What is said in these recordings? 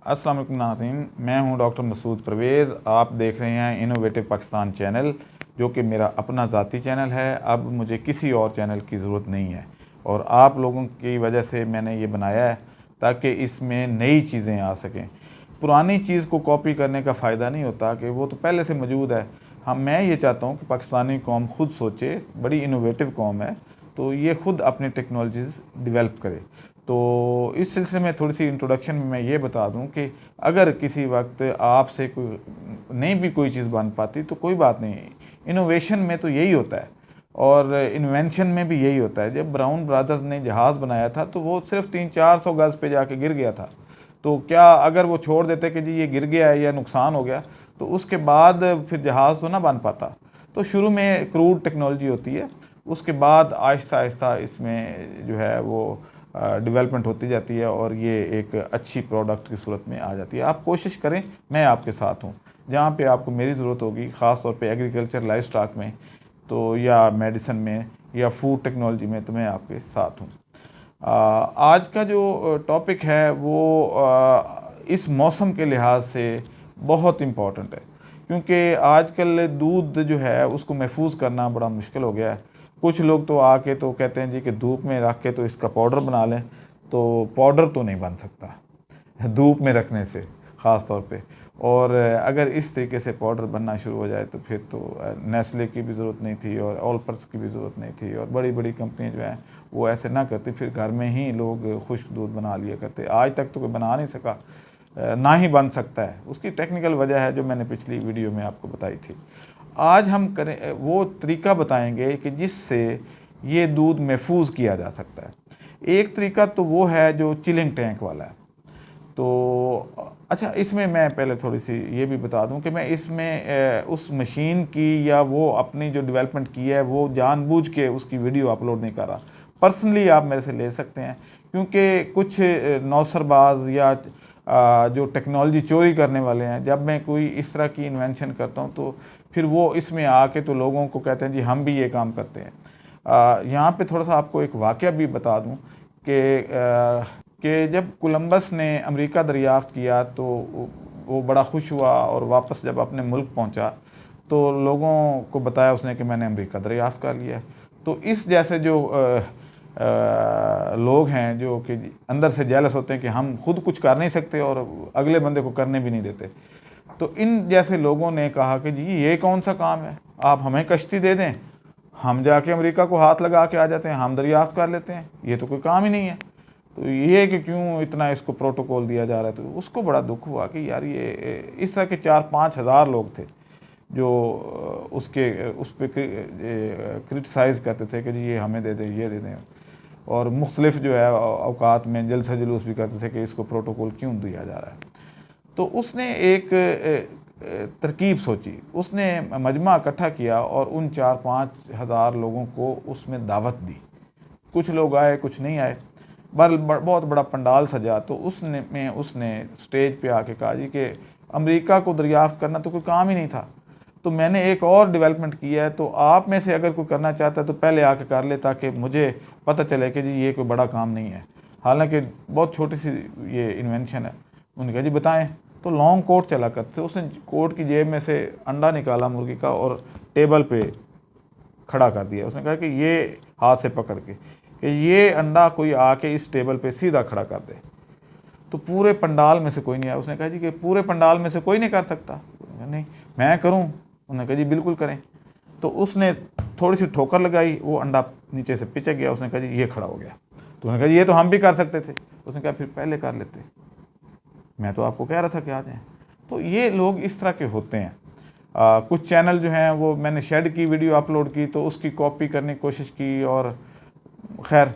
अस्सलाम वालेकुम नाज़रीन, मैं हूं डॉक्टर मसूद परवेज़। आप देख रहे हैं इनोवेटिव पाकिस्तान चैनल, जो कि मेरा अपना ज़ाती चैनल है। अब मुझे किसी और चैनल की ज़रूरत नहीं है और आप लोगों की वजह से मैंने ये बनाया है ताकि इसमें नई चीज़ें आ सकें। पुरानी चीज़ को कॉपी करने का फ़ायदा नहीं होता कि वो तो पहले से मौजूद है। मैं ये चाहता हूँ कि पाकिस्तानी कौम खुद सोचे, बड़ी इनोवेटिव कौम है, तो ये खुद अपनी टेक्नोलॉजीज़ डेवलप करे। तो इस सिलसिले में थोड़ी सी इंट्रोडक्शन में मैं ये बता दूं कि अगर किसी वक्त आपसे कोई नहीं भी कोई चीज़ बन पाती तो कोई बात नहीं। इनोवेशन में तो यही होता है और इन्वेंशन में भी यही होता है। जब ब्राउन ब्रदर्स ने जहाज़ बनाया था तो वो सिर्फ 300-400 गज़ पे जाके गिर गया था। तो क्या अगर वो छोड़ देते कि जी ये गिर गया है या नुकसान हो गया तो उसके बाद फिर जहाज़ तो ना बन पाता। तो शुरू में क्रूड टेक्नोलॉजी होती है, उसके बाद आहिस्ता आहिस्ता इसमें जो है वो डेवलपमेंट होती जाती है और ये एक अच्छी प्रोडक्ट की सूरत में आ जाती है। आप कोशिश करें, मैं आपके साथ हूँ। जहाँ पे आपको मेरी ज़रूरत होगी, ख़ास तौर पे एग्रीकल्चर लाइफ स्टॉक में तो या मेडिसिन में या फूड टेक्नोलॉजी में, तो मैं आपके साथ हूँ। आज का जो टॉपिक है वो इस मौसम के लिहाज से बहुत इम्पॉर्टेंट है, क्योंकि आजकल दूध जो है उसको महफूज करना बड़ा मुश्किल हो गया है। कुछ लोग तो आके तो कहते हैं जी कि धूप में रख के तो इसका पाउडर बना लें, तो पाउडर तो नहीं बन सकता धूप में रखने से ख़ास तौर पे। और अगर इस तरीके से पाउडर बनना शुरू हो जाए तो फिर तो नेस्ले की भी ज़रूरत नहीं थी और ऑलपर्स की भी ज़रूरत नहीं थी, और बड़ी बड़ी कंपनियां जो हैं वो ऐसे ना करती, फिर घर में ही लोग खुश्क दूध बना लिया करते। आज तक तो कोई बना नहीं सका, ना ही बन सकता है। उसकी टेक्निकल वजह है जो मैंने पिछली वीडियो में आपको बताई थी। आज हम करें वो तरीका बताएंगे कि जिससे ये दूध महफूज किया जा सकता है। एक तरीका तो वो है जो चिलिंग टैंक वाला है। तो अच्छा, इसमें मैं पहले थोड़ी सी ये भी बता दूं कि मैं इसमें उस मशीन की या वो अपनी जो डेवलपमेंट की है वो जानबूझ के उसकी वीडियो अपलोड नहीं कर रहा। पर्सनली आप मेरे से ले सकते हैं, क्योंकि कुछ नौसरबाज या जो टेक्नोलॉजी चोरी करने वाले हैं, जब मैं कोई इस तरह की इन्वेंशन करता हूं तो फिर वो इसमें आके तो लोगों को कहते हैं जी हम भी ये काम करते हैं। यहाँ पे थोड़ा सा आपको एक वाक़या भी बता दूं कि जब कोलंबस ने अमेरिका दरियाफ़्त किया तो वो बड़ा खुश हुआ और वापस जब अपने मुल्क पहुंचा तो लोगों को बताया उसने कि मैंने अमेरिका दरियाफ़्त कर लिया है। तो इस जैसे जो लोग हैं जो कि अंदर से जेलस होते हैं कि हम खुद कुछ कर नहीं सकते और अगले बंदे को करने भी नहीं देते, तो इन जैसे लोगों ने कहा कि जी ये कौन सा काम है, आप हमें कश्ती दे दें, हम जाके अमेरिका को हाथ लगा के आ जाते हैं, हम दरियाफ्त कर लेते हैं, ये तो कोई काम ही नहीं है। तो ये कि क्यों इतना इसको प्रोटोकॉल दिया जा रहा है। तो उसको बड़ा दुख हुआ कि यार ये इस तरह के 4-5 हज़ार लोग थे जो उस पर क्रिटिसाइज़ करते थे कि जी ये हमें दे दें, ये दे दें, और मुख्तलिफ जो है औकात में जल्द से जुलूस भी करते थे कि इसको प्रोटोकॉल क्यों दिया जा रहा है। तो उसने एक तरकीब सोची, उसने मजमा इकट्ठा किया और उन 4-5 हज़ार लोगों को उसमें दावत दी। कुछ लोग आए, कुछ नहीं आए। बहुत बड़ा पंडाल सजा, तो उसने स्टेज पे आके कहा जी कि अमेरिका को दरियाफ्त करना तो कोई काम ही नहीं था, तो मैंने एक और डेवलपमेंट किया है, तो आप में से अगर कोई करना चाहता है तो पहले आके कर ले, ताकि मुझे पता चले कि जी ये कोई बड़ा काम नहीं है। हालांकि बहुत छोटी सी ये इन्वेंशन है। उन्होंने कहा जी बताएं। तो लॉन्ग कोट चला करते, उसने कोट की जेब में से अंडा निकाला मुर्गी का और टेबल पे खड़ा कर दिया। उसने कहा कि ये हाथ से पकड़ के कि ये अंडा कोई आके इस टेबल पे सीधा खड़ा कर दे। तो पूरे पंडाल में से कोई नहीं आया। उसने कहा जी कि पूरे पंडाल में से कोई नहीं कर सकता? नहीं, मैं करूं? उन्होंने कहा जी बिल्कुल करें। तो उसने थोड़ी सी ठोकर लगाई, वो अंडा नीचे से पिचक गया। उसने कहा जी ये खड़ा हो गया। तो उन्होंने कहा जी ये तो हम भी कर सकते थे। उसने कहा फिर पहले कर लेते, मैं तो आपको कह रहा था कि आ जाएं। तो ये लोग इस तरह के होते हैं। कुछ चैनल जो हैं वो मैंने शेड की वीडियो अपलोड की तो उसकी कॉपी करने की कोशिश की और खैर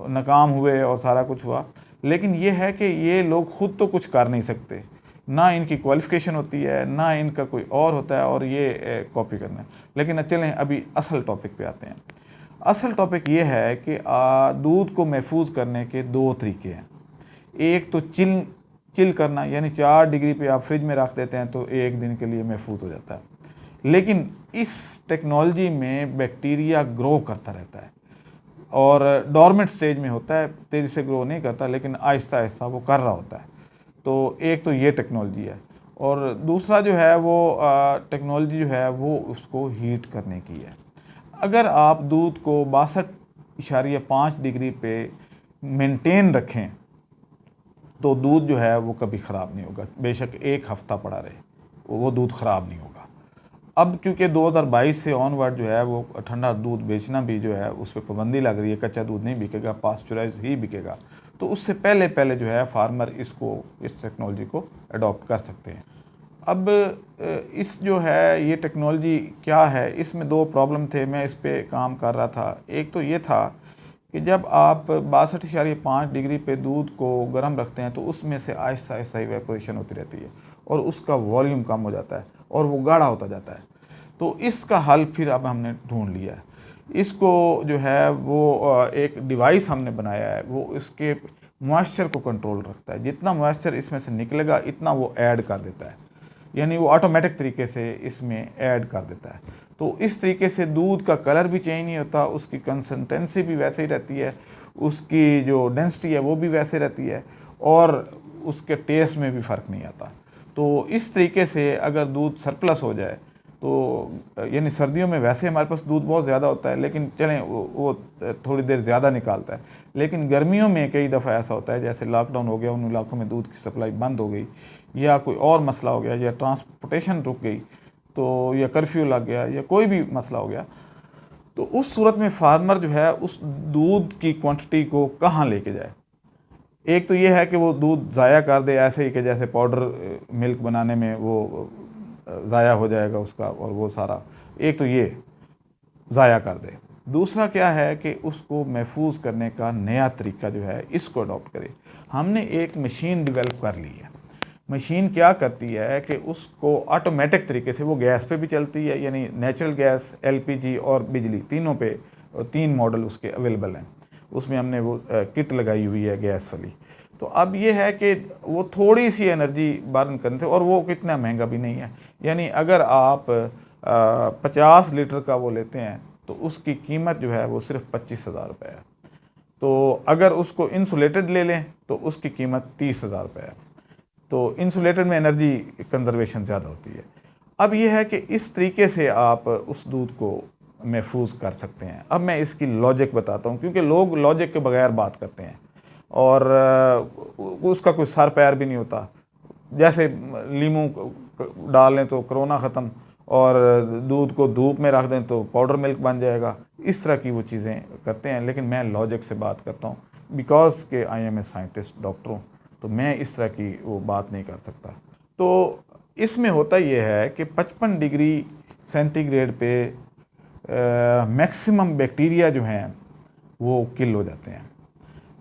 नाकाम हुए और सारा कुछ हुआ। लेकिन ये है कि ये लोग खुद तो कुछ कर नहीं सकते, ना इनकी क्वालिफ़िकेशन होती है, ना इनका कोई और होता है, और ये कॉपी करना है। लेकिन चलें अभी असल टॉपिक पे आते हैं। असल टॉपिक ये है कि दूध को महफूज करने के 2 तरीके हैं। एक तो चिल करना, यानी 4 डिग्री पे आप फ्रिज में रख देते हैं तो 1 दिन के लिए महफूज हो जाता है। लेकिन इस टेक्नोलॉजी में बैक्टीरिया ग्रो करता रहता है और डॉर्मेंट स्टेज में होता है, तेज़ी से ग्रो नहीं करता, लेकिन आहिस्ता आहिस्ता वो कर रहा होता है। तो एक तो ये टेक्नोलॉजी है, और दूसरा जो है वो टेक्नोलॉजी जो है वो उसको हीट करने की है। अगर आप दूध को 62.5 डिग्री पे मेंटेन रखें तो दूध जो है वो कभी ख़राब नहीं होगा, बेशक एक हफ़्ता पड़ा रहे वो दूध ख़राब नहीं होगा। अब क्योंकि 2022 से ऑनवर्ड जो है वो ठंडा दूध बेचना भी जो है उस पर पाबंदी लग रही है, कच्चा दूध नहीं बिकेगा, पास्चुराइज ही बिकेगा, तो उससे पहले पहले जो है फार्मर इस टेक्नोलॉजी को अडॉप्ट कर सकते हैं। अब इस जो है ये टेक्नोलॉजी क्या है, इसमें दो प्रॉब्लम थे, मैं इस पे काम कर रहा था। एक तो ये था कि जब आप 62.5 डिग्री पे दूध को गर्म रखते हैं तो उसमें से आहिस्ता आहिस्ता इवेपोरेशन होती रहती है और उसका वॉल्यूम कम हो जाता है और वो गाढ़ा होता जाता है। तो इसका हल फिर अब हमने ढूंढ लिया है। इसको जो है वो एक डिवाइस हमने बनाया है, वो इसके मॉइस्चर को कंट्रोल रखता है। जितना मॉइस्चर इसमें से निकलेगा इतना वो ऐड कर देता है, यानी वो ऑटोमेटिक तरीके से इसमें ऐड कर देता है। तो इस तरीके से दूध का कलर भी चेंज नहीं होता, उसकी कंसिस्टेंसी भी वैसे ही रहती है, उसकी जो डेंसिटी है वो भी वैसे रहती है और उसके टेस्ट में भी फ़र्क नहीं आता। तो इस तरीके से अगर दूध सरप्लस हो जाए तो यानी सर्दियों में वैसे हमारे पास दूध बहुत ज़्यादा होता है, लेकिन चलें वो थोड़ी देर ज़्यादा निकालता है, लेकिन गर्मियों में कई दफ़ा ऐसा होता है जैसे लॉकडाउन हो गया, उन इलाकों में दूध की सप्लाई बंद हो गई या कोई और मसला हो गया या ट्रांसपोर्टेशन रुक गई तो या कर्फ्यू लग गया या कोई भी मसला हो गया, तो उस सूरत में फार्मर जो है उस दूध की क्वांटिटी को कहाँ लेके जाए। एक तो ये है कि वो दूध ज़ाया कर दे ऐसे ही कि जैसे पाउडर मिल्क बनाने में वो ज़ाया हो जाएगा उसका और वो सारा, एक तो ये ज़ाया कर दे। दूसरा क्या है कि उसको महफूज करने का नया तरीका जो है इसको अडॉप्ट करे। हमने एक मशीन डेवलप कर ली है। मशीन क्या करती है कि उसको ऑटोमेटिक तरीके से, वो गैस पे भी चलती है, यानी नेचुरल गैस, एलपीजी और बिजली तीनों पे, 3 मॉडल उसके अवेलेबल हैं। उसमें हमने वो किट लगाई हुई है गैस वाली। तो अब ये है कि वो थोड़ी सी एनर्जी बर्न करने से, और वो कितना महंगा भी नहीं है, यानी अगर आप 50 लीटर का वो लेते हैं तो उसकी कीमत जो है वो सिर्फ 25,000 रुपये है। तो अगर उसको इंसुलेटेड ले लें तो उसकी कीमत 30,000 रुपये है। तो इंसुलेटेड में एनर्जी कंजर्वेशन ज़्यादा होती है। अब यह है कि इस तरीके से आप उस दूध को महफूज कर सकते हैं। अब मैं इसकी लॉजिक बताता हूँ, क्योंकि लोग लॉजिक के बगैर बात करते हैं और उसका कोई सर पैर भी नहीं होता। जैसे लीमू डाल लें तो कोरोना ख़त्म, और दूध को धूप में रख दें तो पाउडर मिल्क बन जाएगा, इस तरह की वो चीज़ें करते हैं। लेकिन मैं लॉजिक से बात करता हूँ, बिकॉज के I am a scientist, doctor हूँ, तो मैं इस तरह की वो बात नहीं कर सकता। तो इसमें होता ये है कि 55 डिग्री सेंटीग्रेड पे मैक्सिमम बैक्टीरिया जो हैं वो किल हो जाते हैं,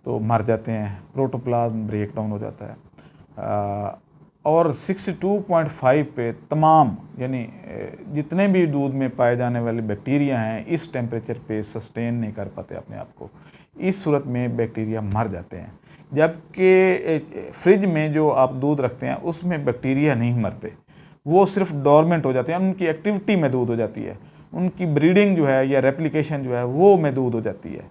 तो मर जाते हैं, प्रोटोप्लाज्म ब्रेक डाउन हो जाता है। और 62.5 पे तमाम, यानी जितने भी दूध में पाए जाने वाले बैक्टीरिया हैं इस टेम्परेचर पे सस्टेन नहीं कर पाते अपने आप को। इस सूरत में बैक्टीरिया मर जाते हैं। जबकि फ्रिज में जो आप दूध रखते हैं उसमें बैक्टीरिया नहीं मरते, वो सिर्फ डोरमेंट हो जाते हैं, उनकी एक्टिविटी महदूद हो जाती है, उनकी ब्रीडिंग जो है या रेप्लिकेशन जो है वो महदूद हो जाती है,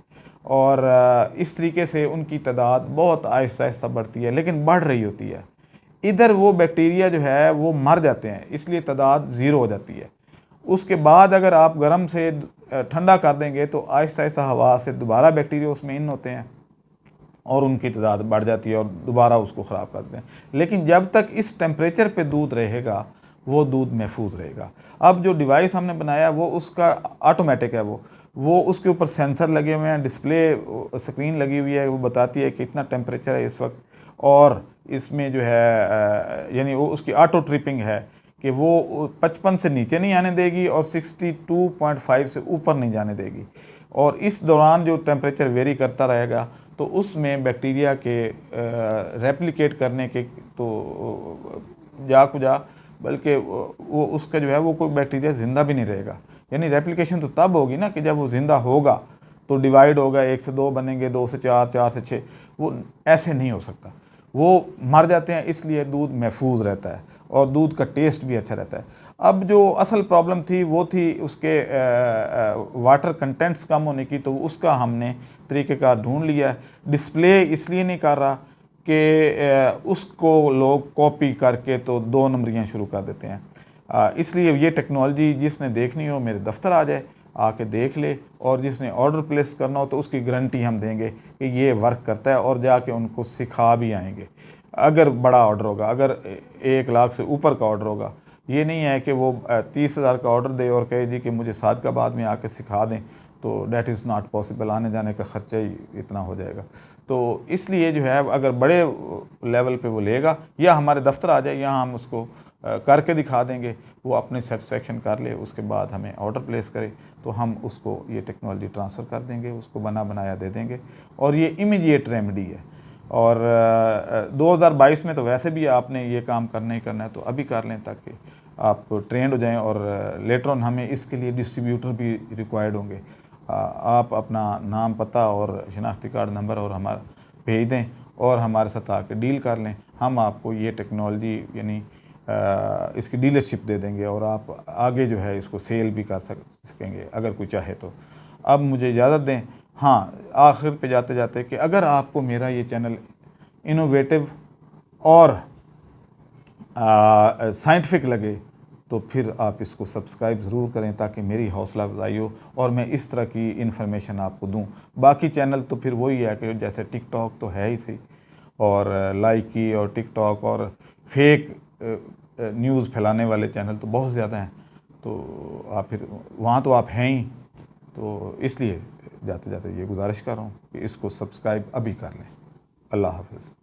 और इस तरीके से उनकी तादाद बहुत आहिस्ता आहिस्ता बढ़ती है, लेकिन बढ़ रही होती है। इधर वो बैक्टीरिया जो है वो मर जाते हैं, इसलिए तादाद ज़ीरो हो जाती है। उसके बाद अगर आप गर्म से ठंडा कर देंगे तो आहिस्ता आहिस्ता हवा से दोबारा बैक्टीरिया उसमें इन होते हैं और उनकी तादाद बढ़ जाती है और दोबारा उसको ख़राब कर देते हैं। लेकिन जब तक इस टेम्परेचर पे दूध रहेगा वो दूध महफूज रहेगा। अब जो डिवाइस हमने बनाया वो उसका ऑटोमेटिक है, वो उसके ऊपर सेंसर लगे हुए हैं, डिस्प्ले स्क्रीन लगी हुई है, वो बताती है कि इतना टेम्परेचर है इस वक्त, और इसमें जो है यानी वो उसकी ऑटो ट्रिपिंग है कि वो 55 से नीचे नहीं आने देगी और 62.5 से ऊपर नहीं जाने देगी, और इस दौरान जो टेम्परेचर वेरी करता रहेगा तो उसमें बैक्टीरिया के रेप्लिकेट करने के तो जा बल्कि वो उसका जो है वो कोई बैक्टीरिया ज़िंदा भी नहीं रहेगा। यानी रेप्लिकेशन तो तब होगी ना कि जब वो ज़िंदा होगा तो डिवाइड होगा, 1 से 2 बनेंगे, 2 से 4, 4 से 6, वो ऐसे नहीं हो सकता, वो मर जाते हैं। इसलिए दूध महफूज रहता है और दूध का टेस्ट भी अच्छा रहता है। अब जो असल प्रॉब्लम थी वो थी उसके वाटर कंटेंट्स कम होने की, तो उसका हमने तरीक़ेकार ढूंढ लिया है। डिस्प्ले इसलिए नहीं कर रहा कि उसको लोग कॉपी करके तो 2 नंबरियाँ शुरू कर देते हैं। इसलिए ये टेक्नोलॉजी जिसने देखनी हो मेरे दफ्तर आ जाए, आके देख ले, और जिसने ऑर्डर प्लेस करना हो तो उसकी गारंटी हम देंगे कि ये वर्क करता है, और जाके उनको सिखा भी आएंगे। अगर बड़ा ऑर्डर होगा, अगर 1 लाख से ऊपर का ऑर्डर होगा, ये नहीं है कि वो 30,000 का ऑर्डर दे और कहे जी कि मुझे सादकाबाद में आके सिखा दें, तो डैट इज़ नॉट पॉसिबल, आने जाने का ख़र्चा ही इतना हो जाएगा। तो इसलिए जो है अगर बड़े लेवल पे वो लेगा, या हमारे दफ्तर आ जाए, यहाँ हम उसको करके दिखा देंगे, वो अपने सेटिस्फेक्शन कर ले, उसके बाद हमें ऑर्डर प्लेस करे तो हम उसको ये टेक्नोलॉजी ट्रांसफ़र कर देंगे, उसको बना बनाया दे देंगे, और ये इमीडिएट रेमेडी है। और 2022 में तो वैसे भी आपने ये काम करना ही करना है, तो अभी कर लें ताकि आप ट्रेंड हो जाएं, और लेटर ऑन हमें इसके लिए डिस्ट्रीब्यूटर भी रिक्वायर्ड होंगे। आप अपना नाम, पता और शनाख्ती कार्ड नंबर और हमारा भेज दें, और हमारे साथ आके डील कर लें। हम आपको ये टेक्नोलॉजी यानी इसकी डीलरशिप दे देंगे, और आप आगे जो है इसको सेल भी कर सकेंगे अगर कोई चाहे तो। अब मुझे इजाज़त दें। हाँ, आखिर पे जाते जाते कि अगर आपको मेरा ये चैनल इनोवेटिव और साइंटिफिक लगे तो फिर आप इसको सब्सक्राइब ज़रूर करें, ताकि मेरी हौसला अफजाई हो और मैं इस तरह की इन्फॉर्मेशन आपको दूं। बाकी चैनल तो फिर वही है कि जैसे टिकटॉक तो है ही सही, और लाइकी और टिकटॉक और फेक न्यूज़ फैलाने वाले चैनल तो बहुत ज़्यादा हैं, तो आप फिर वहाँ तो आप हैं ही। तो इसलिए जाते जाते ये गुजारिश कर रहा हूँ कि इसको सब्सक्राइब अभी कर लें। अल्लाह हाफ़िज़।